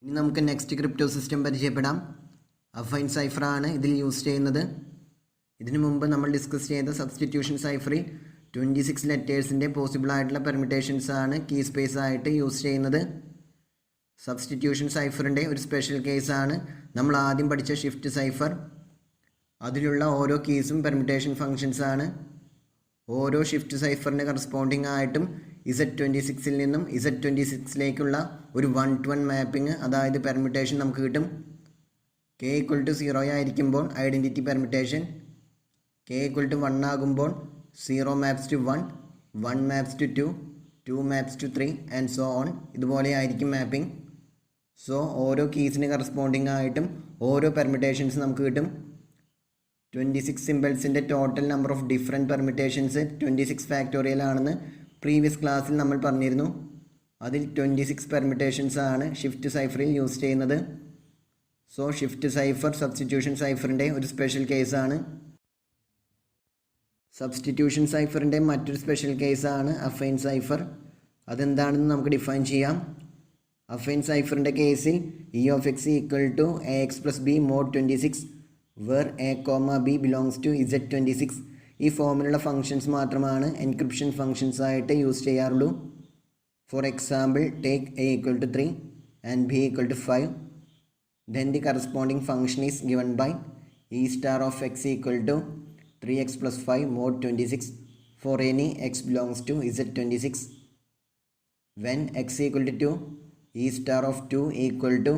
ഇനി നമുക്ക് next crypto system പരിചയപ്പെടാം. അഫൈൻ സൈഫറാണ് ഇതിൽ യൂസ് ചെയ്യുന്നത്. ഇതിനു മുമ്പ് നമ്മൾ ഡിസ്കസ് ചെയ്ത സബ്സ്റ്റിറ്റ്യൂഷൻ സൈഫറിൽ 26 ലെറ്റേഴ്സിൻ്റെ പോസിബിൾ ആയിട്ടുള്ള പെർമിറ്റേഷൻസ് ആണ് കീ സ്പേസ് ആയിട്ട് യൂസ് ചെയ്യുന്നത്. സബ്സ്റ്റിറ്റ്യൂഷൻ സൈഫറിൻ്റെ ഒരു സ്പെഷ്യൽ കേസാണ് നമ്മൾ ആദ്യം പഠിച്ച ഷിഫ്റ്റ് സൈഫർ. അതിലുള്ള ഓരോ കീസും പെർമിറ്റേഷൻ ഫങ്ഷൻസ് ആണ്. ഓരോ ഷിഫ്റ്റ് സൈഫറിന് കറസ്പോണ്ടിങ് ആയിട്ടും Z26 നിന്നും Z26ലേക്കുള്ള ഒരു 1-to-1 മാപ്പിംഗ്, അതായത് പെർമിറ്റേഷൻ നമുക്ക് കിട്ടും. k = 0 ആയിരിക്കുമ്പോൾ ഐഡൻറ്റിറ്റി പെർമിറ്റേഷൻ, k = 1 ആകുമ്പോൾ 0 maps to 1, 1 maps to 2, 2 maps to 3 and so on. ഇതുപോലെ ആയിരിക്കും മാപ്പിംഗ്. സോ ഓരോ കീസിന് കറസ്പോണ്ടിങ് ആയിട്ടും ഓരോ പെർമിറ്റേഷൻസ് നമുക്ക് കിട്ടും. 26 സിമ്പിൾസിൻ്റെ total number of different permutations 26 factorial ആണെന്ന് പ്രീവിയസ് ക്ലാസ്സിൽ നമ്മൾ പറഞ്ഞിരുന്നു. അതിൽ 26 പെർമിറ്റേഷൻസ് ആണ് ഷിഫ്റ്റ് സൈഫറിൽ യൂസ് ചെയ്യുന്നത്. സോ ഷിഫ്റ്റ് സൈഫർ സബ്സ്റ്റിറ്റ്യൂഷൻ സൈഫറിൻ്റെ ഒരു സ്പെഷ്യൽ കേസാണ്. സബ്സ്റ്റിറ്റ്യൂഷൻ സൈഫറിൻ്റെ മറ്റൊരു സ്പെഷ്യൽ കേസാണ് അഫൈൻ സൈഫർ. അതെന്താണെന്ന് നമുക്ക് ഡിഫൈൻ ചെയ്യാം. അഫൈൻ സൈഫറിൻ്റെ കേസിൽ E(x) = ax + b mod 26 where a, b belongs to Z26 ഈ ഫോമിലുള്ള ഫങ്ഷൻസ് മാത്രമാണ് എൻക്രിപ്ഷൻ ഫങ്ഷൻസ് ആയിട്ട് യൂസ് ചെയ്യാറുള്ളൂ. For example, take a = 3 and b = 5. then the corresponding function is given by E* of x = 3x + 5 mod 26 for any x belongs to Z26. when x = 2, E* of 2 =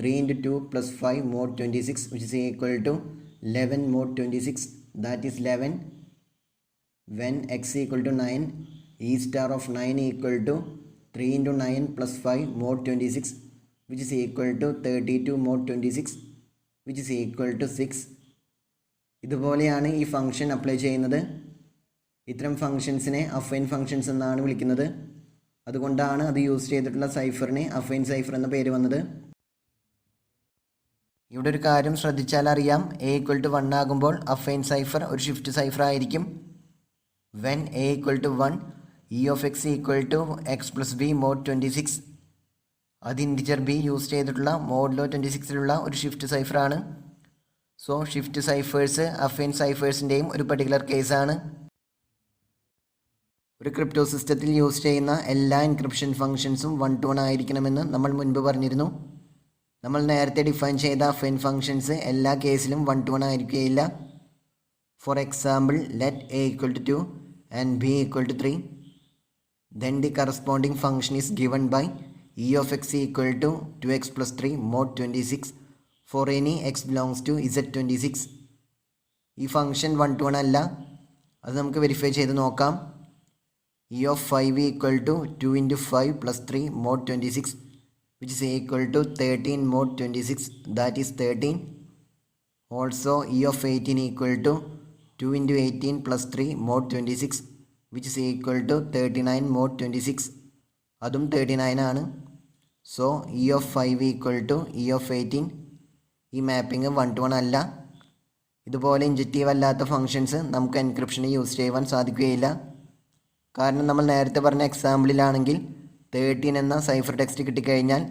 3 × 2 + 5 mod 26 which is equal to 11 mod 26, that is 11. when x = 9, E* of 9 = 3 × 9 + 5 mod 26 which is equal to 32 mod 26 which is equal to 6. ഇതുപോലെയാണ് ഈ function apply ചെയ്യുന്നത്. ഇത്തരം ഫങ്ഷൻസിനെ affine functions എന്നാണ് വിളിക്കുന്നത്. അതുകൊണ്ടാണ് അത് use ചെയ്തിട്ടുള്ള സൈഫറിന് affine cipher എന്ന പേര് വന്നത്. ഇവിടെ ഒരു കാര്യം ശ്രദ്ധിച്ചാൽ അറിയാം, a = 1 ആകുമ്പോൾ അഫൈൻ സൈഫർ ഒരു ഷിഫ്റ്റ് സൈഫർ ആയിരിക്കും. when a = 1, E(x) = x + b mod 26 അത് ഇൻറ്റിജർ b യൂസ് ചെയ്തിട്ടുള്ള മോഡ്ലോ 26ലുള്ള ഒരു ഷിഫ്റ്റ് സൈഫറാണ്. സോ ഷിഫ്റ്റ് സൈഫേഴ്സ് അഫൈൻ സൈഫേഴ്സിൻ്റെയും ഒരു പർട്ടിക്കുലർ കേസാണ്. ഒരു ക്രിപ്റ്റോ സിസ്റ്റത്തിൽ യൂസ് ചെയ്യുന്ന എല്ലാ എൻക്രിപ്ഷൻ ഫങ്ഷൻസും 1-to-1 ആയിരിക്കണമെന്ന് നമ്മൾ മുൻപ് പറഞ്ഞിരുന്നു. നമ്മൾ നേരത്തെ ഡിഫൈൻ ചെയ്ത അഫൈൻ ഫങ്ഷൻസ് എല്ലാ കേസിലും 1-to-1 ആയിരിക്കുകയില്ല. For example, let a = 2 and b = 3. then the corresponding function is given by E(x) = 2x + 3 mod 26 for any x belongs to Z26. ഈ ഫംഗ്ഷൻ 1-to-1 അല്ല. അത് നമുക്ക് വെരിഫൈ ചെയ്ത് നോക്കാം. E(5) = 2 × 5 + 3 mod 26 which is equal to 13 mod 26, that is 13. also E(18) = 2 × 18 + 3 mod 26 which is equal to 39 mod 26, അതും 39 ആണ്. So E(5) = E(18). ഈ mapping 1-to-1 അല്ല. ഇതുപോലെ ഇൻജക്റ്റീവ് അല്ലാത്ത ഫങ്ഷൻസ് നമുക്ക് എൻക്രിപ്ഷന് യൂസ് ചെയ്യുവാൻ സാധിക്കുകയില്ല. കാരണം നമ്മൾ നേരത്തെ പറഞ്ഞ എക്സാമ്പിളിലാണെങ്കിൽ 13 എന്ന സൈഫർ ടെക്സ്റ്റ് കിട്ടിക്കഴിഞ്ഞാൽ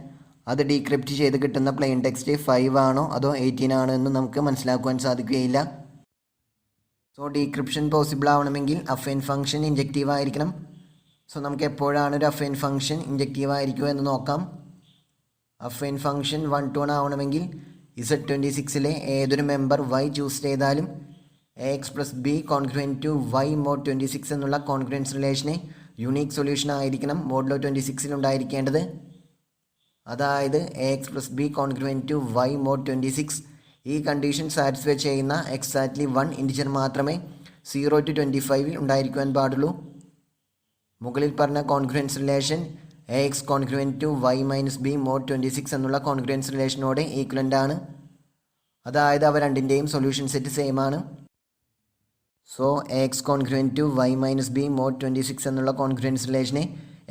അത് ഡീക്രിപ്റ്റ് ചെയ്ത് കിട്ടുന്ന പ്ലെയിൻ ടെക്സ്റ്റ് 5 ആണോ അതോ 18 ആണോ എന്ന് നമുക്ക് മനസ്സിലാക്കുവാൻ സാധിക്കുകയില്ല. സോ ഡീക്രിപ്ഷൻ പോസിബിൾ ആവണമെങ്കിൽ അഫൈൻ ഫംഗ്ഷൻ ഇൻജക്റ്റീവ് ആയിരിക്കണം. സോ നമുക്ക് എപ്പോഴാണ് ഒരു അഫൈൻ ഫംഗ്ഷൻ ഇൻജക്റ്റീവ് ആയിരിക്കുക എന്ന് നോക്കാം. അഫൈൻ ഫംഗ്ഷൻ 1-to-1 ആവണമെങ്കിൽ Z26ലെ ഏതൊരു മെമ്പർ y ചൂസ് ചെയ്താലും ax + b congruent to y mod 26 എന്നുള്ള കോൺഗ്രുവൻസ് റിലേഷനെ യുണീക്ക് സൊല്യൂഷൻ ആയിരിക്കണം മോഡ്ലോ 26ൽ ഉണ്ടായിരിക്കേണ്ടത്. അതായത് ax + b congruent to y mod 26 ഈ കണ്ടീഷൻ സാറ്റിസ്ഫൈ ചെയ്യുന്ന എക്സാക്ട്ലി 1 ഇൻറ്റിജർ മാത്രമേ 0 to 25ൽ ഉണ്ടായിരിക്കുവാൻ പാടുള്ളൂ. മുകളിൽ പറഞ്ഞ congruence relation ax congruent to y - b mod 26 എന്നുള്ള കോൺഗ്രുവൻസ് റിലേഷനോട് ഈക്വലൻ്റ് ആണ്. അതായത് അവ രണ്ടിൻ്റെയും സൊല്യൂഷൻ സെറ്റ് സെയിം ആണ്. So ax congruent to y - b mod 26 എന്നുള്ള കോൺഗ്രുവൻസ് റിലേഷനെ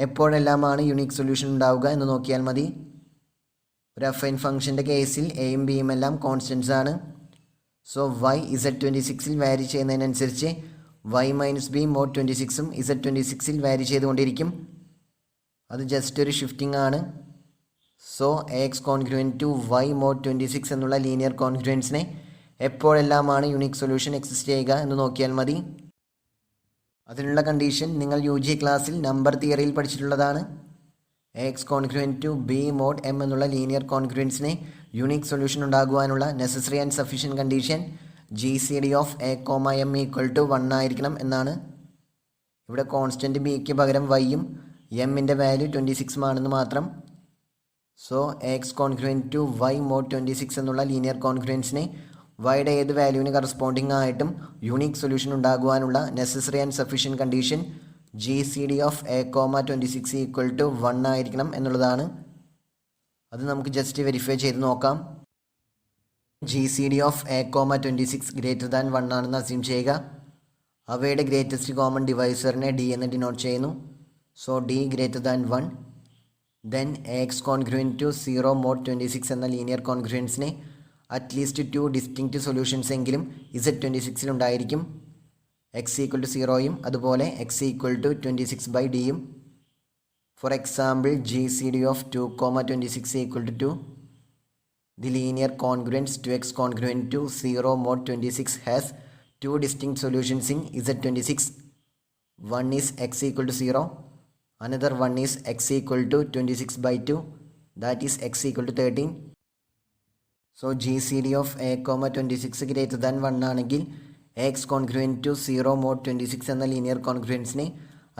എപ്പോഴെല്ലാമാണ് യുണീക്ക് സൊല്യൂഷൻ ഉണ്ടാവുക എന്ന് നോക്കിയാൽ മതി. ഒരു അഫൈൻ ഫംഗ്ഷൻ്റെ കേസിൽ എയും ബിയും എല്ലാം കോൺസ്റ്റൻസ് ആണ്. So y Z26ൽ vary ചെയ്യുന്നതിനനുസരിച്ച് y - b mod 26ഉം Z26ൽ വാരി ചെയ്തുകൊണ്ടിരിക്കും. അത് ജസ്റ്റ് ഒരു ഷിഫ്റ്റിംഗ് ആണ്. So x congruent to Y mod 26 എന്നുള്ള ലീനിയർ കോൺഗ്രുവൻസിനെ എപ്പോഴെല്ലാമാണ് യുണീക്ക് സൊല്യൂഷൻ എക്സിസ്റ്റ് ചെയ്യുക എന്ന് നോക്കിയാൽ മതി. അതിനുള്ള കണ്ടീഷൻ നിങ്ങൾ യു ജി ക്ലാസ്സിൽ നമ്പർ തിയറിയിൽ പഠിച്ചിട്ടുള്ളതാണ്. X congruent to b mod m എന്നുള്ള ലീനിയർ കോൺഗ്രുവൻസിനെ യുണീക്ക് സൊല്യൂഷൻ ഉണ്ടാകുവാനുള്ള necessary and sufficient condition G C D of A comma m equal to 1 ആയിരിക്കണം എന്നാണ്. ഇവിടെ കോൺസ്റ്റൻറ്റ് ബിക്ക് പകരം വൈയും എമ്മിൻ്റെ വാല്യൂ 26 ആണെന്ന് മാത്രം. So x congruent to Y mod 26 എന്നുള്ള ലീനിയർ കോൺഗ്രുവൻസിനെ വൈയുടെ ഏത് വാല്യൂവിന് കറസ്പോണ്ടിങ് ആയിട്ടും യുണീക്ക് സൊല്യൂഷൻ ഉണ്ടാകുവാനുള്ള necessary and sufficient condition G C D of A comma 26 equal to 1 ആയിരിക്കണം എന്നുള്ളതാണ്. അത് നമുക്ക് ജസ്റ്റ് വെരിഫൈ ചെയ്ത് നോക്കാം. G C D of A comma 26 greater than 1 ആണെന്ന് അസ്യൂം ചെയ്യുക. അവയുടെ ഗ്രേറ്റസ്റ്റ് കോമൺ ഡിവൈസറിനെ ഡി എന്ന് ഡിനോട്ട് ചെയ്യുന്നു. So D greater than 1. Then x congruent to 0 mod 26 എന്ന ലീനിയർ കോൺഗ്രുവൻസിനെ അറ്റ്ലീസ്റ്റ് 2 ഡിസ്റ്റിങ്ക്റ്റ് സൊല്യൂഷൻസ് എങ്കിലും Z26 ഉണ്ടായിരിക്കും. എക്സ് ഈക്വൽ ടു 0യും അതുപോലെ എക്സ് ഈക്വൽ ടു 26/dയും. For example G C D of 2, 26 equal to 2. The linear congruence 2x congruent to 0 mod 26 has 2 distinct solutions in Z26. One is x equal to 0. Another one is x equal to 26/2. That is x equal to 13. So GCD of a comma 26 greater than 1 ആണെങ്കിൽ x congruent to 0 mod 26 എന്ന linear congruence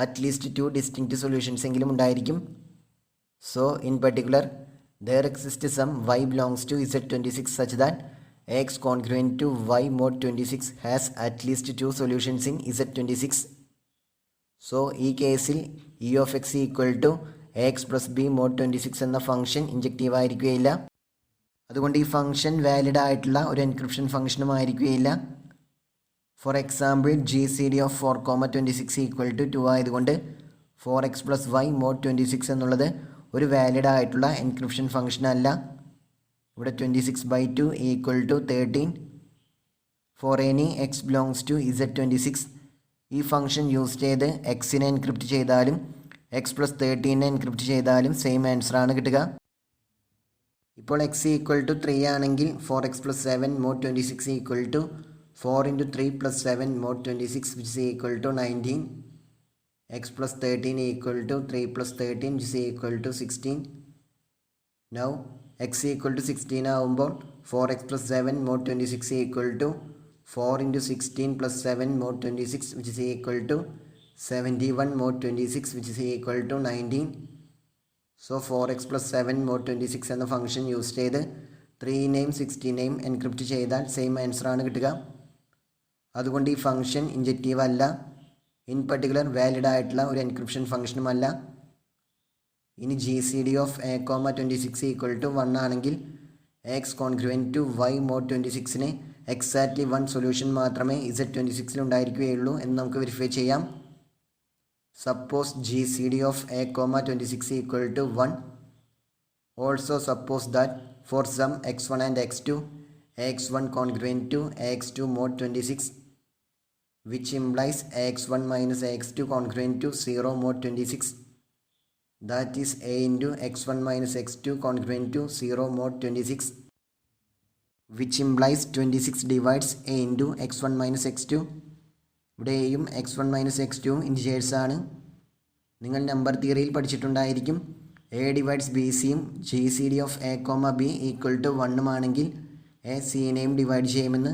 at least 2 distinct solutions എങ്കിലും ഉണ്ടായിരിക്കും. So in particular there exists some y belongs to Z26 such that x congruent to y mod 26 has at least 2 solutions in Z26. So ഈ കേസിൽ e of x equal to x plus b mod 26 എന്ന function injective ആയിരിക്കുകയില്ല. അതുകൊണ്ട് ഈ function valid ആയിട്ടുള്ള ഒരു encryption ഫംഗ്ഷനും ആയിരിക്കുകയില്ല. For example G C D of 4,26 equal to 2 ആയതുകൊണ്ട് 4x പ്ലസ് വൈ മോഡ് 26 എന്നുള്ളത് ഒരു വാലിഡ് ആയിട്ടുള്ള എൻക്രിപ്ഷൻ ഫംഗ്ഷൻ അല്ല. ഇവിടെ 26/2 equal to 13. For any x belongs to Z26 ഈ ഫംഗ്ഷൻ യൂസ് ചെയ്ത് എക്സിനെ എൻക്രിപ്റ്റ് ചെയ്താലും എക്സ് പ്ലസ് 13നെ എൻക്രിപ്റ്റ് ചെയ്താലും സെയിം ആൻസറാണ് കിട്ടുക. ഇപ്പോൾ എക്സ് ഈക്വൽ ടു 3 ആണെങ്കിൽ 4x plus 7 mod 26 equal to 4 into 3 plus 7 mod 26 which is equal to 19. X plus 13 equal to 3 plus 13 which is equal to 16. Now x equal to 16 ആവുമ്പോൾ 4x plus 7 mod 26 equal to 4 into 16 plus 7 mod 26 which is equal to 71 mod 26 which is equal to 19. So 4x plus 7 mod 26 എന്ന function use ചെയ്ത് 3നെയും 16നെയും encrypt ചെയ്താൽ same ആൻസറാണ് കിട്ടുക. അതുകൊണ്ട് ഈ function injective അല്ല, in particular valid ആയിട്ടുള്ള ഒരു എൻക്രിപ്ഷൻ ഫംഗ്ഷനുമല്ല. ഇനി G C D of A comma 26 equal to 1 ആണെങ്കിൽ X congruent to Y mod 26ന് എക്സാക്ട്ലി 1 സൊല്യൂഷൻ മാത്രമേ Z26 ഉണ്ടായിരിക്കുകയുള്ളൂ എന്ന് നമുക്ക് വെരിഫൈ ചെയ്യാം. Suppose G C D of A comma 26 equal to 1. Also suppose that for some x1 and x2 x1 congruent to x2 mod 26 which implies x1 minus x2 congruent to 0 mod 26. That is a into x1 minus x2 congruent to 0 mod 26 which implies 26 divides a into x1 minus x2. ഇവിടെ എയും x1 minus x2 integers ആണ്. നിങ്ങൾ number തിയറിയിൽ പഠിച്ചിട്ടുണ്ടായിരിക്കും. A divides b സിയും G C D of A comma b equal to 1 ആണെങ്കിൽ a സിനെയും divide ചെയ്യുമെന്ന്.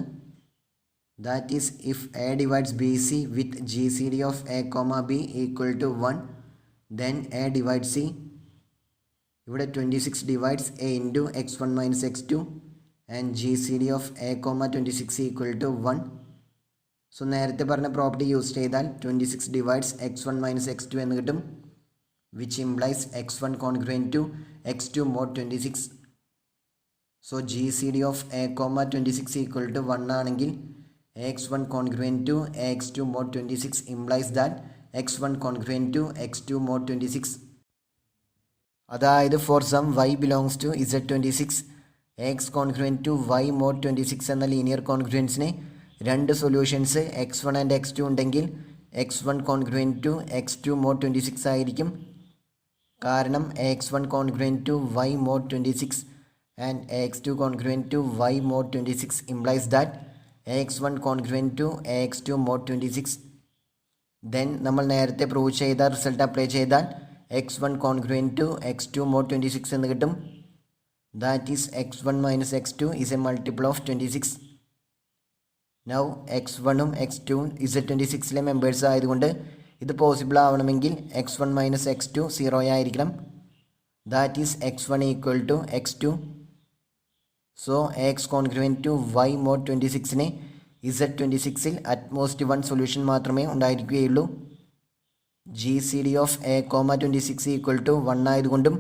That is if a divides b c with G C D of A comma b equal to 1 then a divide c. ഇവിടെ 26 divides a into x1 minus x2 and G C D of A comma 26 equal to 1. So നേരത്തെ പറഞ്ഞ property use ചെയ്താൽ 26 divides x1 minus x2 എന്ന് കിട്ടും, which implies x1 congruent to x2 mod 26. So G C D of A comma 26 equal to 1 ആണെങ്കിൽ x1 congruent to x2 mod 26 implies that x1 congruent to x2 mod 26. അതായത് for some y belongs to Z26 x congruent to y mod 26 എന്ന linear കോൺഗ്രുവൻസിന് 2 solutions x1 and x2 ഉണ്ടെങ്കിൽ x1 congruent to x2 mod 26 ആയിരിക്കും. കാരണം AX1 congruent to Y mod 26 and AX2 congruent to Y mod 26 implies that AX1 congruent to AX2 mod 26. Then നമ്മൾ നേരത്തെ prove ചെയ്ത result apply ചെയ്താൽ X1 congruent to X2 mod 26 എന്ന് കിട്ടും. That is X1 minus X2 is a multiple of 26. Now X1ഉം X2ഉം Z26ലെ members ആയതുകൊണ്ട് ഇത് പോസിബിൾ ആവണമെങ്കിൽ X1 മൈനസ് X2 0 ആയിരിക്കണം. That is X1 equal to X2. So AX congruent to Y mod 26ന് Z26ൽ അറ്റ്മോസ്റ്റ് 1 സൊല്യൂഷൻ മാത്രമേ ഉണ്ടായിരിക്കുകയുള്ളൂ. GCD of A,26 equal to 1 ആയതുകൊണ്ടും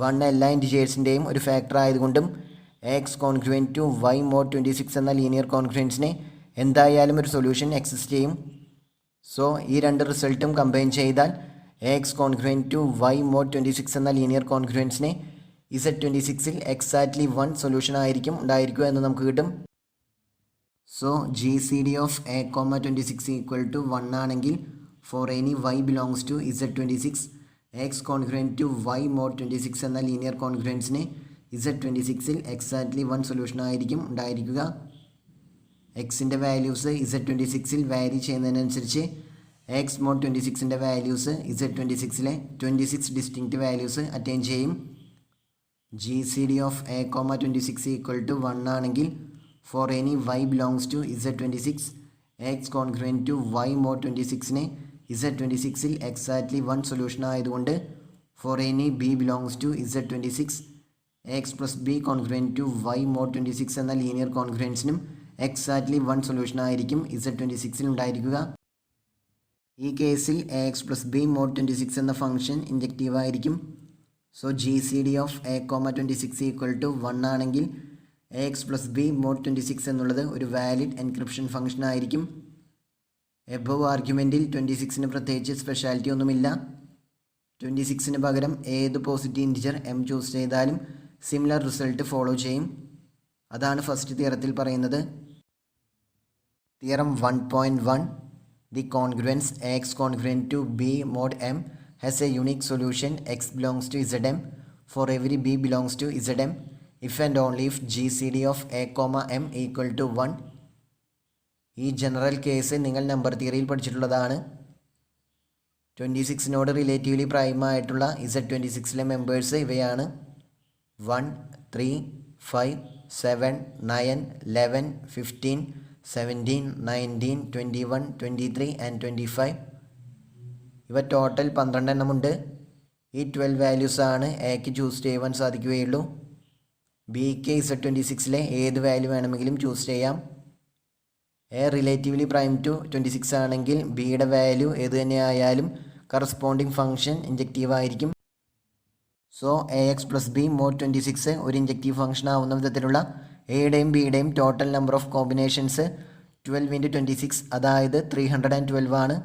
1 എല്ലാ ഇൻറ്റിജേഴ്സിൻ്റെയും ഒരു ഫാക്ടർ ആയതുകൊണ്ടും AX congruent to Y mod 26 എന്ന ലീനിയർ കോൺഗ്രുവൻസിന് എന്തായാലും ഒരു സൊല്യൂഷൻ എക്സിസ്റ്റ് ചെയ്യും. സോ ഈ രണ്ട് റിസൾട്ടും കമ്പൈൻ ചെയ്താൽ AX congruent to Y mod 26 എന്ന ലീനിയർ കോൺഗ്രുവൻസിന് Z26ൽ എക്സാക്ട്ലി 1 സൊല്യൂഷൻ ആയിരിക്കും ഉണ്ടായിരിക്കുക എന്ന് നമുക്ക് കിട്ടും. So GCD of A,26 equal to 1 ആണെങ്കിൽ for any Y belongs to Z26 AX congruent to Y mod 26 എന്ന ലീനിയർ കോൺഗ്രുവൻസിന് Z26ൽ എക്സാക്ട്ലി 1 സൊല്യൂഷൻ ആയിരിക്കും ഉണ്ടായിരിക്കുക. എക്സിൻ്റെ വാല്യൂസ് Z26ൽ വാരി ചെയ്യുന്നതിനനുസരിച്ച് AX mod 26ൻ്റെ വാല്യൂസ് Z26ലെ 26 ഡിസ്റ്റിങ്ക്റ്റ് വാല്യൂസ് അറ്റൈൻ ചെയ്യും. GCD of A,26 equal to 1 ആണെങ്കിൽ for any Y belongs to Z26 AX congruent to Y mod 26ന് Z26ൽ എക്സാക്ട്ലി 1 സൊല്യൂഷൻ ആയതുകൊണ്ട് for any B belongs to Z26 AX plus B congruent to Y mod 26 എന്ന linear കോൺഗ്രുവൻസിനും exactly 1 solution ആയിരിക്കും Z26ൽ ഉണ്ടായിരിക്കുക. ഈ കേസിൽ AX plus B mod 26 എന്ന function injective ആയിരിക്കും. So GCD of A,26 equal to 1 ആണെങ്കിൽ AX പ്ലസ് B mod 26 എന്നുള്ളത് ഒരു വാലിഡ് എൻക്രിപ്ഷൻ ഫംഗ്ഷൻ ആയിരിക്കും. എബവ് ആർഗ്യുമെൻറ്റിൽ 26ന് പ്രത്യേകിച്ച് സ്പെഷ്യാലിറ്റി ഒന്നുമില്ല. 26ന് പകരം ഏത് പോസിറ്റീവ് ഇൻറ്റിജർ M ചൂസ് ചെയ്താലും സിമിലർ റിസൾട്ട് ഫോളോ ചെയ്യും. അതാണ് ഫസ്റ്റ് തിയറത്തിൽ പറയുന്നത്. Theorem 1.1 The congruence AX congruent to B mod M has a unique solution X belongs to Zm for every B belongs to Zm if and only if GCD of A, M equal to 1. ഈ general case നിങ്ങൾ number തിയറിയിൽ പഠിച്ചിട്ടുള്ളതാണ്. 26നോട് relatively prime ആയിട്ടുള്ള Z26ലെ members ഇവയാണ് 1, 3, 5, 7, 9, 11, 15, 17, 19, 21, 23 and 25. ഇവ total 12 എണ്ണമുണ്ട്. ഈ 12 വാല്യൂസാണ് എക്ക് choose ചെയ്യുവാൻ സാധിക്കുകയുള്ളൂ. ബിക്ക് Z26ലെ ഏത് വാല്യൂ വേണമെങ്കിലും ചൂസ് ചെയ്യാം. എ റിലേറ്റീവ്ലി പ്രൈം ടു 26 ആണെങ്കിൽ ബിയുടെ വാല്യൂ ഏത് തന്നെ ആയാലും കറസ്പോണ്ടിങ് ഫംഗ്ഷൻ ഇൻജക്റ്റീവ് ആയിരിക്കും. So AX plus B mod 26 ഒരു ഇൻജക്റ്റീവ് ഫംഗ്ഷൻ ആവുന്ന വിധത്തിലുള്ള എയുടെയും ബിയുടെയും ടോട്ടൽ നമ്പർ ഓഫ് കോമ്പിനേഷൻസ് 12 × 26 അതായത് 312 ആണ്.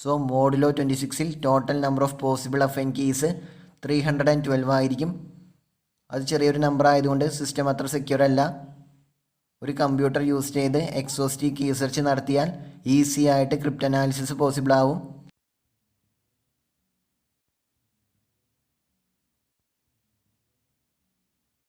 സോ മോഡുലോ 26ൽ total number of possible affine keys 312 ആയിരിക്കും. അത് ചെറിയൊരു നമ്പർ ആയതുകൊണ്ട് സിസ്റ്റം അത്ര സെക്യൂർ അല്ല. ഒരു കമ്പ്യൂട്ടർ യൂസ് ചെയ്ത് എക്സോസ്റ്റി കീ സെർച്ച് നടത്തിയാൽ ഈസി ആയിട്ട് ക്രിപ്റ്റ് അനാലിസിസ് പോസിബിൾ ആവും.